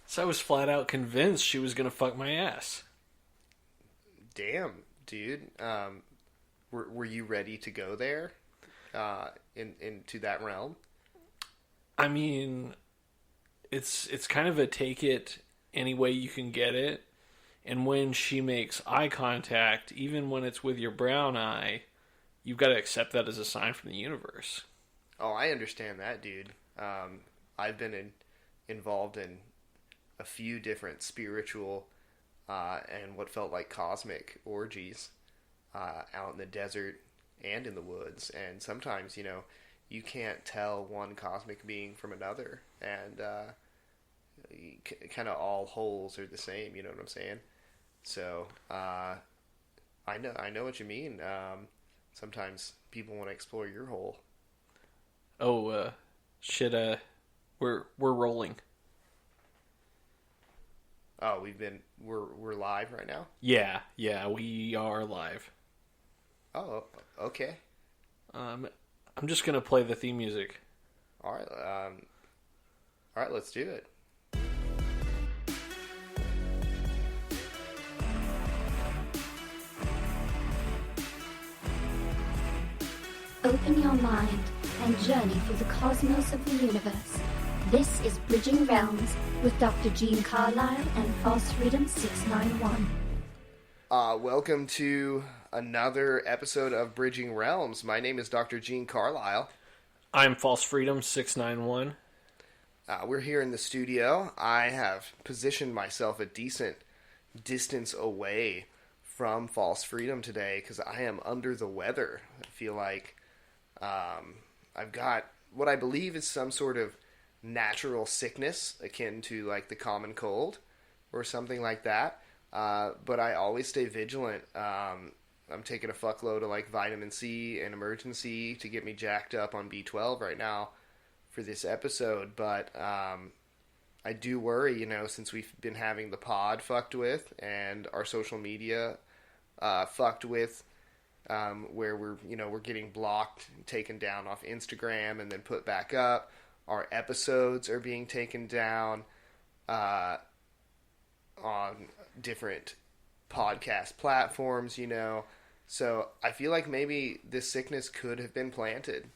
So I was flat out convinced she was gonna fuck my ass. Damn, dude. Were you ready to go there? Into that realm? I mean, it's kind of a take it any way you can get it. And when she makes eye contact, even when it's with your brown eye, you've got to accept that as a sign from the universe. Oh, I understand that, dude. I've been involved in a few different spiritual and what felt like cosmic orgies out in the desert and in the woods. And sometimes, you can't tell one cosmic being from another. And kind of all holes are the same, you know what I'm saying? So I know what you mean. Sometimes people want to explore your hole. Oh, shit, we're rolling. Oh, we're live right now? Yeah, we are live. Oh, okay. I'm just gonna play the theme music. All right, let's do it. Open your mind and journey through the cosmos of the universe. This is Bridging Realms with Dr. Gene Carlisle and False Freedom 691. Welcome to another episode of Bridging Realms. My name is Dr. Gene Carlisle. I'm False Freedom 691. We're here in the studio. I have positioned myself a decent distance away from False Freedom today because I am under the weather. I feel like I've got what I believe is some sort of natural sickness akin to like the common cold or something like that. But I always stay vigilant. I'm taking a fuckload of like vitamin C and Emergen-C to get me jacked up on B12 right now for this episode. But I do worry, since we've been having the pod fucked with and our social media fucked with, where we're getting blocked, taken down off Instagram and then put back up. Our episodes are being taken down on different podcast platforms, So I feel like maybe this sickness could have been planted.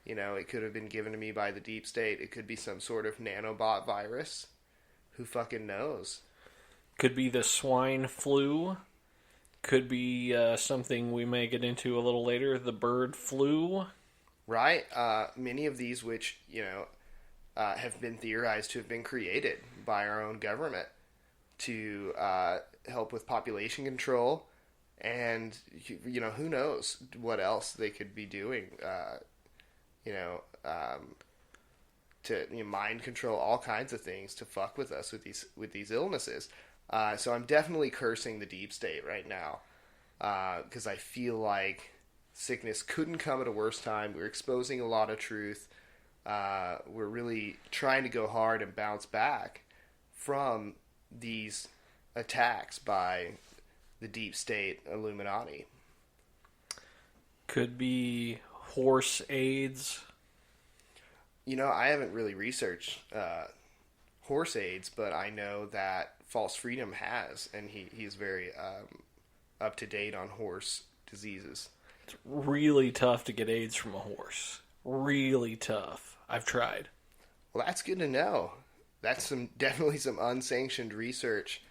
It could have been given to me by the deep state. It could be some sort of nanobot virus. Who fucking knows? Could be the swine flu. Could be something we may get into a little later, the bird flu. Right. Many of these which, have been theorized to have been created by our own government to help with population control. And, who knows what else they could be doing, to mind control, all kinds of things to fuck with us with these illnesses. So I'm definitely cursing the deep state right now because I feel like sickness couldn't come at a worse time. We're exposing a lot of truth. We're really trying to go hard and bounce back from these attacks by the deep state Illuminati. Could be horse AIDS. I haven't really researched horse AIDS, but I know that False Freedom has, and he's very up to date on horse diseases. It's really tough to get AIDS from a horse. Really tough. I've tried. Well, that's good to know. That's definitely some unsanctioned research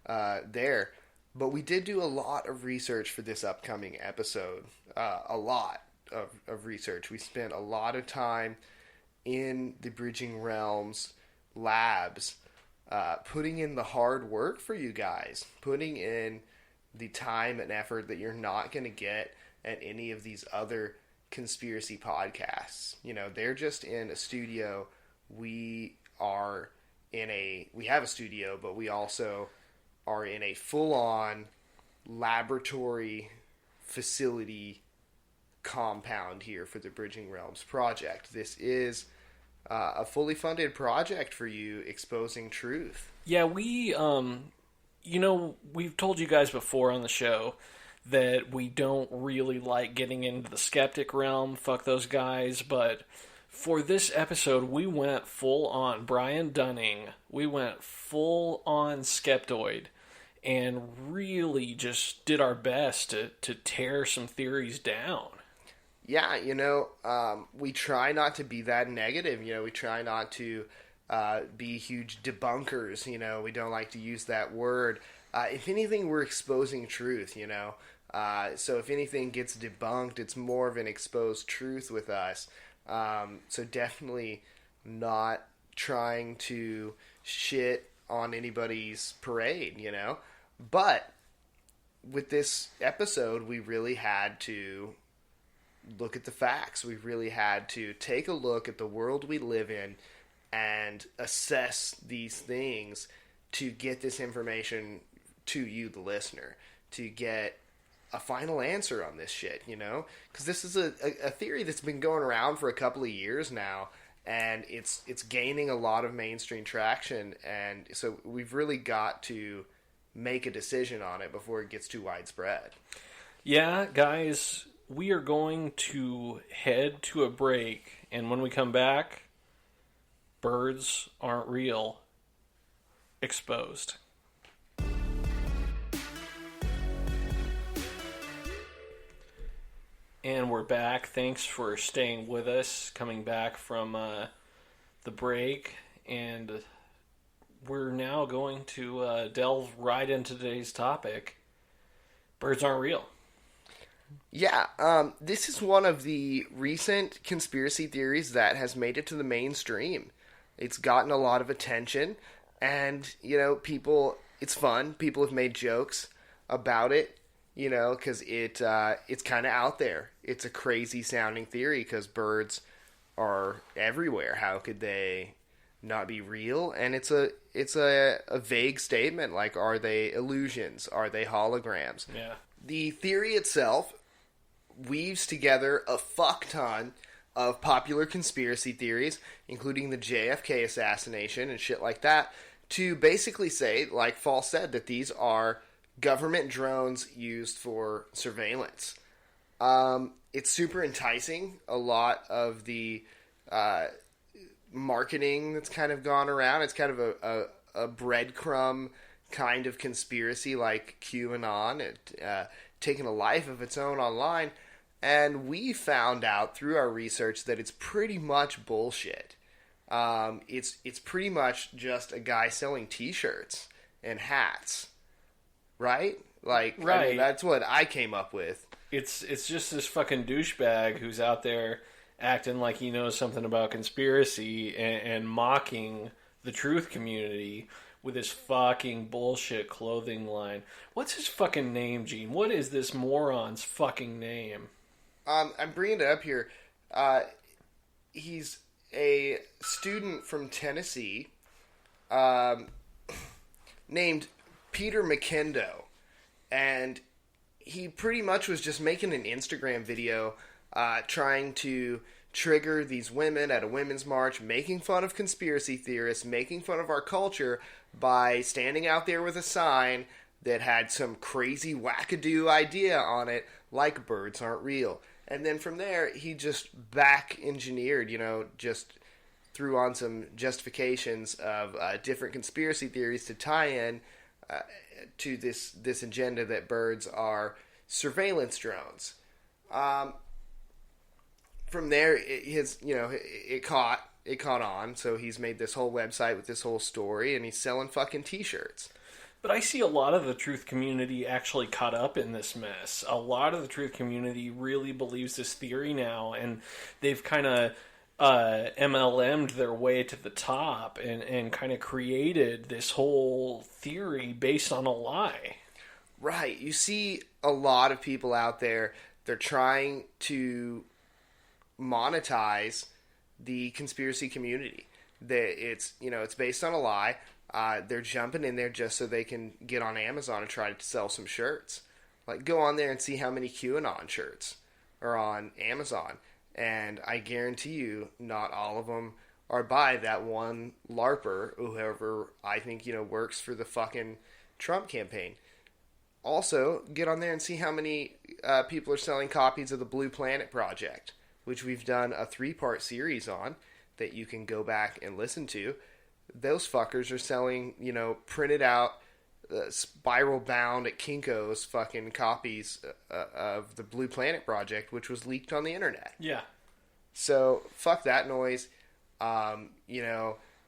there. But we did do a lot of research for this upcoming episode. A lot of research. We spent a lot of time in the Bridging Realms labs putting in the hard work for you guys. Putting in the time and effort that you're not going to get at any of these other conspiracy podcasts. They're just in a studio. We have a studio, but we also are in a full-on laboratory facility compound here for the Bridging Realms project. This is a fully funded project for you, exposing truth. Yeah, we've told you guys before on the show that we don't really like getting into the skeptic realm. Fuck those guys. But For this episode, we went full on Brian Dunning. We went full on Skeptoid and really just did our best to tear some theories down. Yeah, we try not to be that negative. We try not to be huge debunkers. We don't like to use that word. If anything, we're exposing truth, So if anything gets debunked, it's more of an exposed truth with us. So definitely not trying to shit on anybody's parade, But with this episode, we really had to look at the facts. We really had to take a look at the world we live in and assess these things to get this information to you, the listener, to get a final answer on this shit, because this is a theory that's been going around for a couple of years now, and it's gaining a lot of mainstream traction, and so we've really got to make a decision on it before it gets too widespread. Yeah, guys, we are going to head to a break, and when we come back, birds aren't real. Exposed. And we're back. Thanks for staying with us, coming back from the break. And we're now going to delve right into today's topic. Birds aren't real. Yeah, this is one of the recent conspiracy theories that has made it to the mainstream. It's gotten a lot of attention, and, people, it's fun. People have made jokes about it. Because it's kind of out there. It's a crazy sounding theory because birds are everywhere. How could they not be real? And it's a vague statement. Like, are they illusions? Are they holograms? Yeah. The theory itself weaves together a fuck ton of popular conspiracy theories, including the JFK assassination and shit like that, to basically say, like Fall said, that these are government drones used for surveillance. It's super enticing. A lot of the marketing that's kind of gone around, it's kind of a breadcrumb kind of conspiracy like QAnon, taking a life of its own online. And we found out through our research that it's pretty much bullshit. It's pretty much just a guy selling T-shirts and hats. Right? Like, right. I mean, that's what I came up with. It's just this fucking douchebag who's out there acting like he knows something about conspiracy and mocking the truth community with his fucking bullshit clothing line. What's his fucking name, Gene? What is this moron's fucking name? I'm bringing it up here. He's a student from Tennessee named Peter McKendo, and he pretty much was just making an Instagram video trying to trigger these women at a women's march, making fun of conspiracy theorists, making fun of our culture by standing out there with a sign that had some crazy wackadoo idea on it, like birds aren't real. And then from there, he just back engineered, just threw on some justifications of different conspiracy theories to tie in to this agenda that birds are surveillance drones. From there, it caught on. So he's made this whole website with this whole story, and he's selling fucking T-shirts. But I see a lot of the truth community actually caught up in this mess. A lot of the truth community really believes this theory now, and they've kind of MLM'd their way to the top and kind of created this whole theory based on a lie. Right. You see a lot of people out there, they're trying to monetize the conspiracy community. It's based on a lie. They're jumping in there just so they can get on Amazon and try to sell some shirts. Like, go on there and see how many QAnon shirts are on Amazon. And I guarantee you, not all of them are by that one LARPer, whoever I think, works for the fucking Trump campaign. Also, get on there and see how many people are selling copies of the Blue Planet Project. which we've done a 3-part series on that you can go back and listen to. Those fuckers are selling, printed out, spiral bound at Kinko's fucking copies of the Blue Planet Project, which was leaked on the internet. Yeah. So fuck that noise.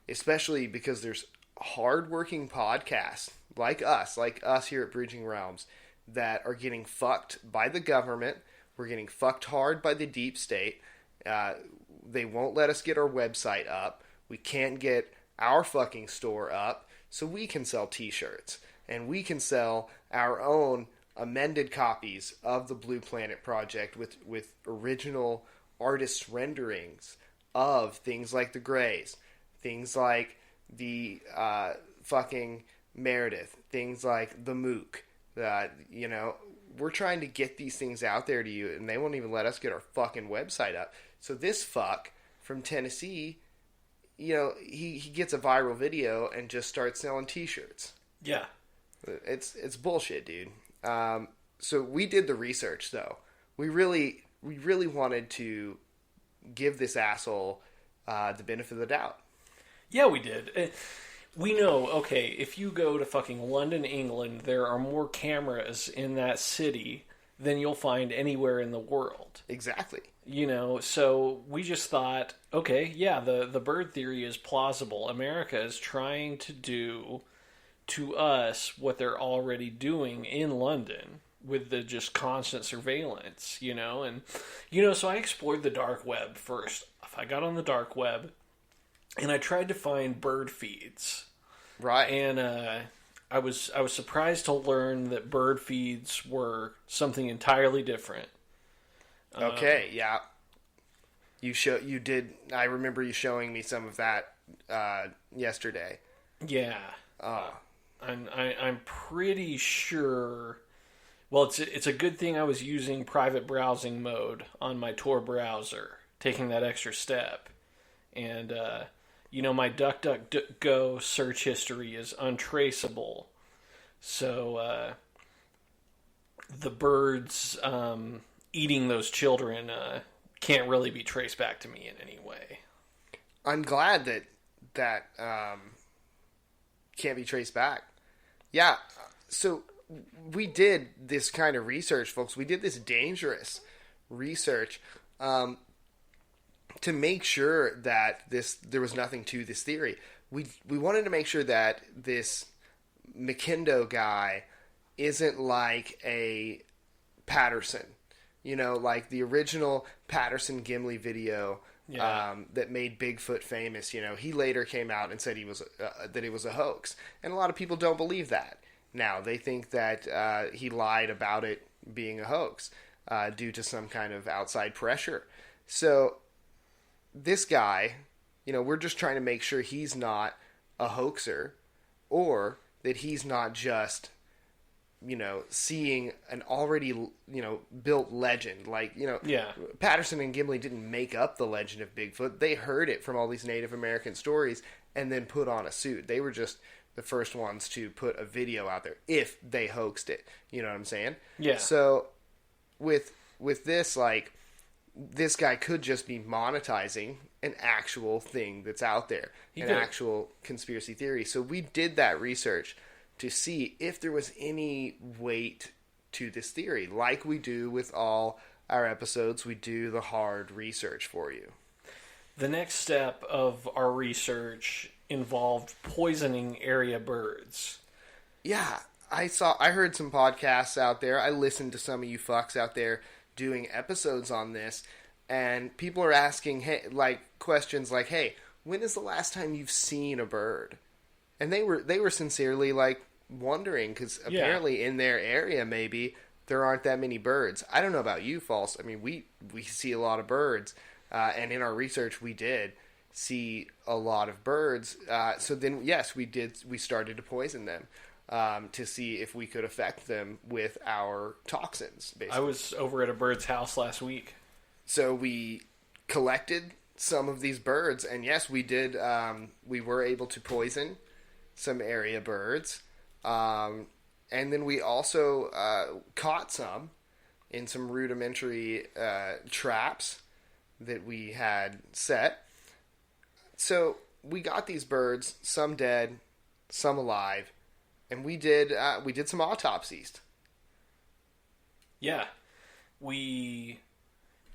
Especially because there's hardworking podcasts like us here at Bridging Realms, that are getting fucked by the government. We're getting fucked hard by the deep state. They won't let us get our website up. We can't get our fucking store up, so we can sell t-shirts. And we can sell our own amended copies of the Blue Planet Project with original artists' renderings of things like the Greys, things like the fucking Meredith, things like the Mook. We're trying to get these things out there to you, and they won't even let us get our fucking website up. So this fuck from Tennessee, he gets a viral video and just starts selling t-shirts. Yeah. It's bullshit, dude. So we did the research, though. We really wanted to give this asshole the benefit of the doubt. Yeah, we did. We know, okay, if you go to fucking London, England, there are more cameras in that city than you'll find anywhere in the world. Exactly. So we just thought, okay, yeah, the bird theory is plausible. America is trying to do to us what they're already doing in London with the just constant surveillance, and, so I explored the dark web first. I got on the dark web, and I tried to find bird feeds. Right. And I was surprised to learn that bird feeds were something entirely different. Okay, yeah. You did. I remember you showing me some of that yesterday. Yeah. I'm pretty sure. Well, it's a good thing I was using private browsing mode on my Tor browser, taking that extra step, and my DuckDuckGo search history is untraceable, so the birds eating those children can't really be traced back to me in any way. I'm glad that can't be traced back. Yeah, so we did this kind of research, folks. We did this dangerous research to make sure that there was nothing to this theory. We wanted to make sure that this McKindo guy isn't like a Patterson, like the original Patterson Gimli video. Yeah. That made Bigfoot famous. He later came out and said that it was a hoax, and a lot of people don't believe that. Now they think that he lied about it being a hoax due to some kind of outside pressure. So this guy, we're just trying to make sure he's not a hoaxer, or that he's not just seeing an already, built legend. Like, Yeah. Patterson and Gimli didn't make up the legend of Bigfoot. They heard it from all these Native American stories and then put on a suit. They were just the first ones to put a video out there if they hoaxed it. You know what I'm saying? Yeah. So with this, like, this guy could just be monetizing an actual thing that's out there, actual conspiracy theory. So we did that research to see if there was any weight to this theory. Like we do with all our episodes, we do the hard research for you. The next step of our research involved poisoning area birds. Yeah, I heard some podcasts out there. I listened to some of you fucks out there doing episodes on this, and people are asking, questions like, "Hey, when is the last time you've seen a bird?" And they were sincerely wondering, because apparently in their area maybe there aren't that many birds. I don't know about you, False. I mean, we see a lot of birds, and in our research we did see a lot of birds. So then, yes, we started to poison them to see if we could affect them with our toxins. Basically, I was over at a bird's house last week. So we collected some of these birds, and yes, we did. We were able to poison some area birds, and then we also caught some in some rudimentary traps that we had set. So we got these birds, some dead, some alive, and we did some autopsies. Yeah. We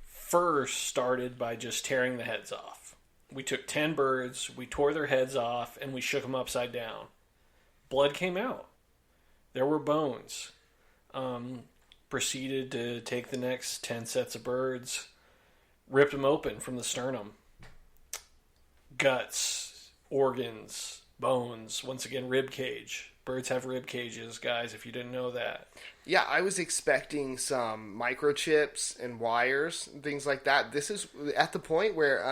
first started by just tearing the heads off. We took 10 birds, we tore their heads off, and we shook them upside down. Blood came out. There were bones. Proceeded to take the next 10 sets of birds, ripped them open from the sternum. Guts, organs, bones, once again, rib cage. Birds have rib cages, guys, if you didn't know that. Yeah, I was expecting some microchips and wires and things like that. This is at the point where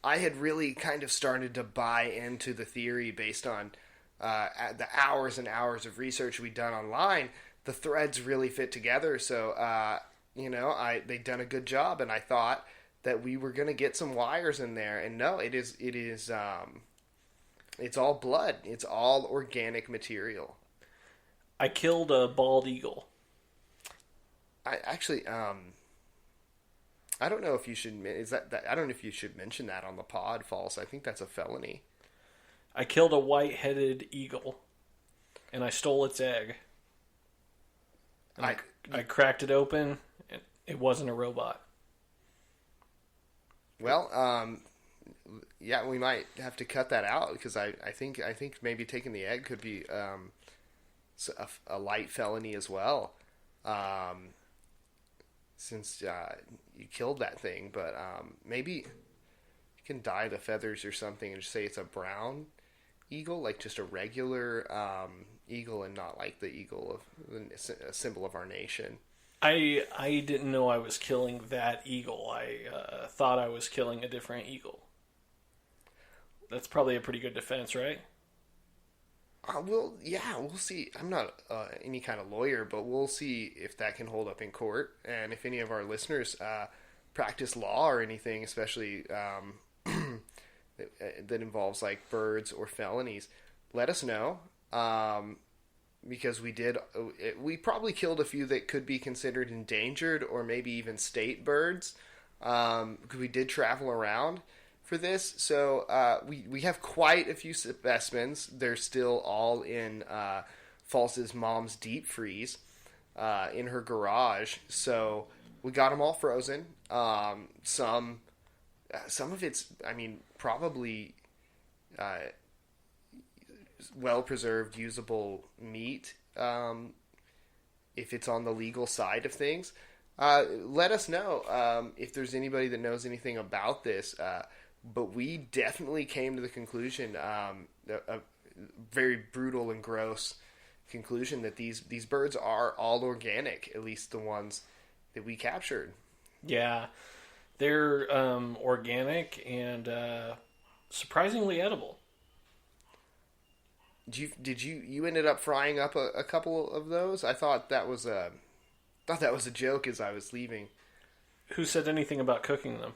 I had really kind of started to buy into the theory based on the hours and hours of research we'd done online. The threads really fit together, so they'd done a good job, and I thought that we were going to get some wires in there. And no, it is it's all blood. It's all organic material. I killed a bald eagle. I actually, I don't know if you should. I don't know if you should mention that on the pod, False. I think that's a felony. I killed a white-headed eagle, and I stole its egg. And I cracked it open, and it wasn't a robot. Well, yeah, we might have to cut that out because I think maybe taking the egg could be a light felony as well, since you killed that thing. But maybe you can dye the feathers or something and just say it's a brown eagle, like just a regular eagle, and not like the eagle of a symbol of our nation. I didn't know I was killing that eagle. I thought I was killing a different eagle. That's probably a pretty good defense, right? Well, yeah, we'll see. I'm not any kind of lawyer, but we'll see if that can hold up in court. And if any of our listeners practice law or anything, especially that involves like birds or felonies, let us know. Because we probably killed a few that could be considered endangered or maybe even state birds. Because we did travel around for this. So we have quite a few specimens. They're still all in False's mom's deep freeze in her garage. So we got them all frozen. Some of it's, probably well-preserved, usable meat, if it's on the legal side of things. Let us know if there's anybody that knows anything about this. But we definitely came to the conclusion, a very brutal and gross conclusion, that these birds are all organic, at least the ones that we captured. Yeah, they're organic and surprisingly edible. Did you ended up frying up a couple of those? I thought that was a joke as I was leaving. Who said anything about cooking them?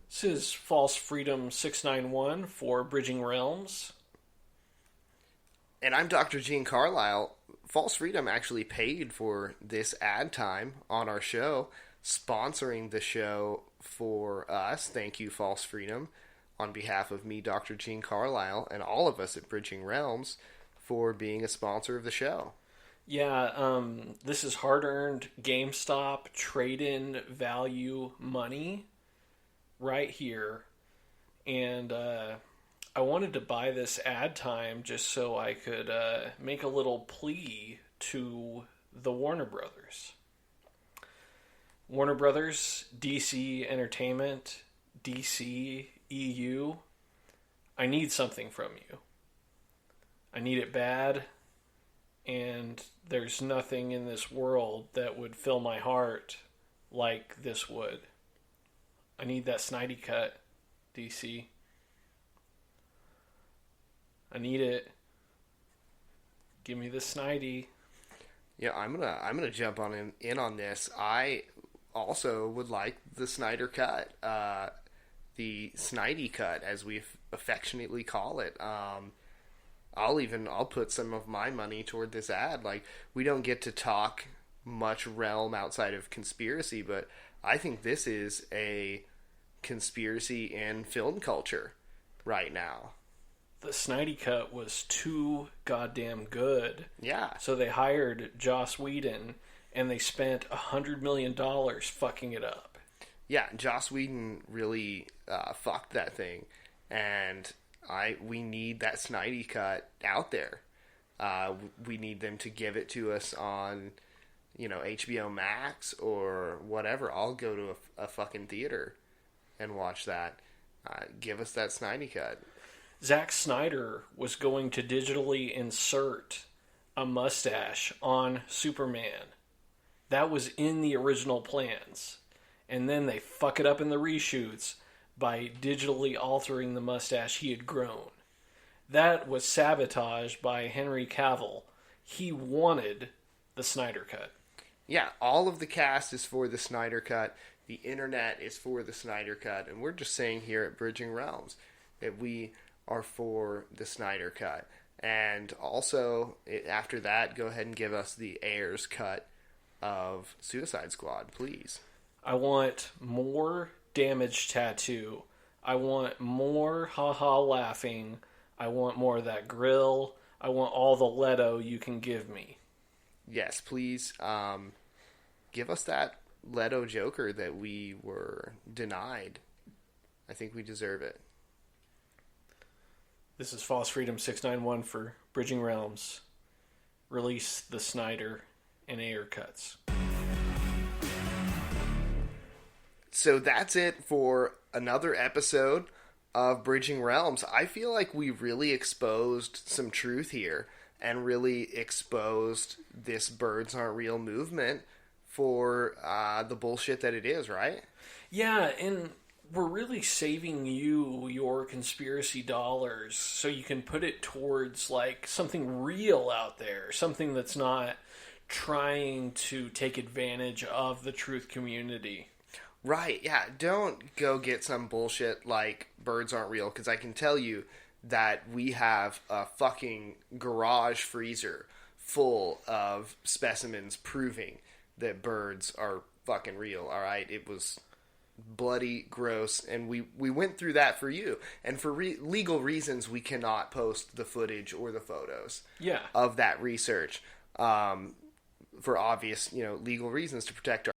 This is False Freedom 691 for Bridging Realms. And I'm Dr. Gene Carlisle. False Freedom actually paid for this ad time on our show, sponsoring the show for us. Thank you, False Freedom, on behalf of me, Dr. Gene Carlisle, and all of us at Bridging Realms for being a sponsor of the show. Yeah, this is hard-earned GameStop trade-in value money right here. And I wanted to buy this ad time just so I could make a little plea to the Warner Brothers. Warner Brothers, DC Entertainment, DC EU, I need something from you. I need it bad, and there's nothing in this world that would fill my heart like this would. I need that Snidey cut, DC. I need it. Give me the Snidey. Yeah, I'm gonna jump in on this. I also would like the Snyder cut, the Snidey cut, as we affectionately call it. I'll put some of my money toward this ad. Like, we don't get to talk much realm outside of conspiracy, but I think this is a conspiracy in film culture right now. The Snyder Cut was too goddamn good. Yeah. So they hired Joss Whedon, and they spent $100 million fucking it up. Yeah, Joss Whedon really fucked that thing, and we need that Snyder Cut out there. We need them to give it to us on, HBO Max or whatever. I'll go to a fucking theater and watch that. Give us that Snyder Cut. Zack Snyder was going to digitally insert a mustache on Superman. That was in the original plans. And then they fuck it up in the reshoots by digitally altering the mustache he had grown. That was sabotaged by Henry Cavill. He wanted the Snyder Cut. Yeah, all of the cast is for the Snyder Cut. The internet is for the Snyder Cut. And we're just saying here at Bridging Realms that we are for the Snyder Cut. And also, after that, go ahead and give us the Ayers cut of Suicide Squad, please. I want more damage tattoo. I want more haha laughing. I want more of that grill. I want all the Leto you can give me. Yes, please give us that Leto Joker that we were denied. I think we deserve it. This is False Freedom 691 for Bridging Realms. Release the Snyder and Ayer cuts. So that's it for another episode of Bridging Realms. I feel like we really exposed some truth here and really exposed this birds aren't real movement for the bullshit that it is, right? Yeah, and we're really saving you your conspiracy dollars so you can put it towards like something real out there, something that's not trying to take advantage of the truth community. Right, yeah. Don't go get some bullshit like birds aren't real, because I can tell you that we have a fucking garage freezer full of specimens proving that birds are fucking real, alright? It was bloody gross, and we went through that for you. And for legal reasons, we cannot post the footage or the photos of that research for obvious, legal reasons to protect our